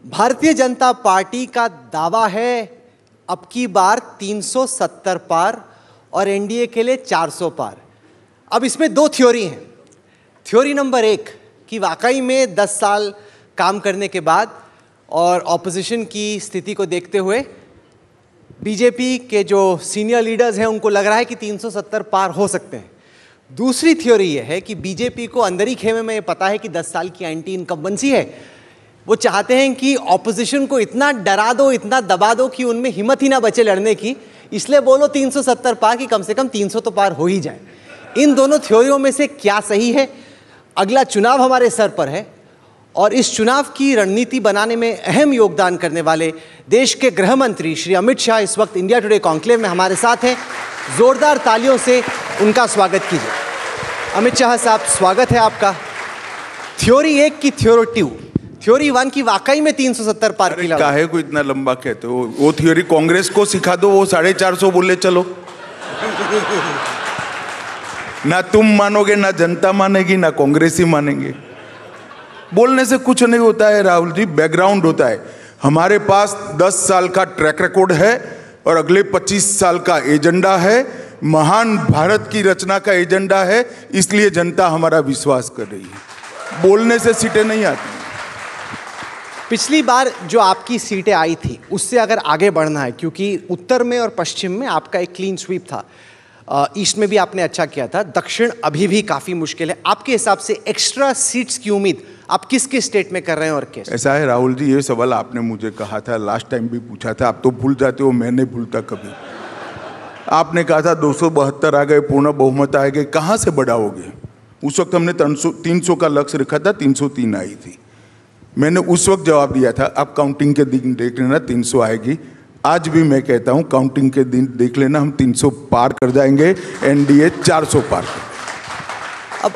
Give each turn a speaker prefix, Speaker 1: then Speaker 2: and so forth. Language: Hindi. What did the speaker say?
Speaker 1: भारतीय जनता पार्टी का दावा है अब की बार 370 पार और एनडीए के लिए 400 पार। अब इसमें दो थ्योरी हैं। थ्योरी नंबर एक कि वाकई में 10 साल काम करने के बाद और ऑपोजिशन की स्थिति को देखते हुए बीजेपी के जो सीनियर लीडर्स हैं उनको लग रहा है कि 370 पार हो सकते हैं। दूसरी थ्योरी ये है कि बीजेपी को अंदर ही खेमे में ये पता है कि 10 साल की एंटी इनकम्बेंसी है। वो चाहते हैं कि ऑपोजिशन को इतना डरा दो, इतना दबा दो कि उनमें हिम्मत ही ना बचे लड़ने की, इसलिए बोलो 370 पार कि कम से कम 300 तो पार हो ही जाए। इन दोनों थ्योरियों में से क्या सही है? अगला चुनाव हमारे सर पर है और इस चुनाव की रणनीति बनाने में अहम योगदान करने वाले देश के गृह मंत्री श्री अमित शाह इस वक्त इंडिया टुडे कॉन्क्लेव में हमारे साथ हैं। जोरदार तालियों से उनका स्वागत कीजिए। अमित शाह साहब, स्वागत है आपका। थ्योरी एक की थ्योरी वन की वाकई में 370 पार की लड़ाई।
Speaker 2: काहे को इतना लंबा कहते हो? वो थ्योरी कांग्रेस को सिखा दो, वो 450 बोले चलो। ना तुम मानोगे, ना जनता मानेगी, ना कांग्रेस ही मानेंगे। बोलने से कुछ नहीं होता है राहुल जी, बैकग्राउंड होता है। हमारे पास 10 साल का ट्रैक रिकॉर्ड है और अगले 25 साल का एजेंडा है। महान भारत की रचना का एजेंडा है, इसलिए जनता हमारा विश्वास कर रही है। बोलने से सीटें नहीं आती।
Speaker 1: पिछली बार जो आपकी सीटें आई थी उससे अगर आगे बढ़ना है, क्योंकि उत्तर में और पश्चिम में आपका एक क्लीन स्वीप था, ईस्ट में भी आपने अच्छा किया था, दक्षिण अभी भी काफ़ी मुश्किल है। आपके हिसाब से एक्स्ट्रा सीट्स की उम्मीद आप किस किस स्टेट में कर रहे हैं और कैसे?
Speaker 2: ऐसा है राहुल जी, ये सवाल आपने मुझे कहा था, लास्ट टाइम भी पूछा था। आप तो भूल जाते हो, मैं नहीं भूलता कभी। आपने कहा था 272 आ गए, पूर्ण बहुमत आ गए, कहाँ से बढ़ाओगे? उस वक्त हमने 300 का लक्ष्य रखा था, 303 आई थी। मैंने उस वक्त जवाब दिया था, अब काउंटिंग के दिन देख लेना 300 आएगी। आज भी मैं कहता हूं, काउंटिंग के दिन देख लेना, हम 300 पार कर जाएंगे, एनडीए 400 पार कर।
Speaker 1: अब